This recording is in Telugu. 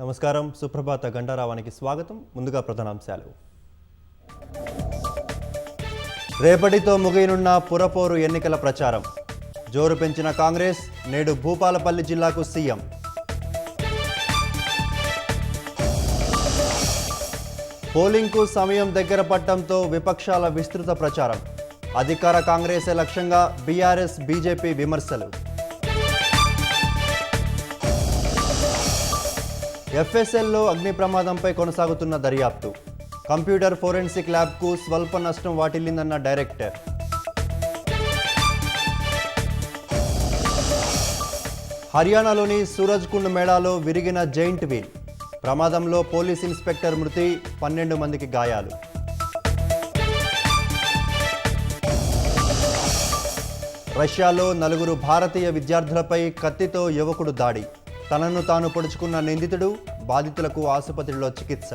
నమస్కారం. సుప్రభాత గంటారావానికి స్వాగతం. ముందుగా ప్రధానాంశాలు. రేపటితో ముగియనున్న పురపోరు ఎన్నికల ప్రచారం. జోరు పెంచిన కాంగ్రెస్ నేడు భూపాలపల్లి జిల్లాకు సీఎం. పోలింగ్కు సమయం దగ్గర పడటంతో విపక్షాల విస్తృత ప్రచారం. అధికార కాంగ్రెసే లక్ష్యంగా బీఆర్ఎస్ బీజేపీ విమర్శలు. ఎఫ్ఎస్ఎల్లో అగ్ని ప్రమాదంపై కొనసాగుతున్న దర్యాప్తు. కంప్యూటర్ ఫోరెన్సిక్ ల్యాబ్కు స్వల్ప నష్టం వాటిల్లిందన్న డైరెక్టర్. హర్యానాలోని సూరజ్కుండ్ మేళాలో విరిగిన జైంట్ వీల్. ప్రమాదంలో పోలీస్ ఇన్స్పెక్టర్ మృతి, 12 మందికి గాయాలు. రష్యాలో 4 భారతీయ విద్యార్థులపై కత్తితో యువకుడు దాడి. తనను తాను పొడుచుకున్న నిందితుడు, బాధితులకు ఆసుపత్రిలో చికిత్స.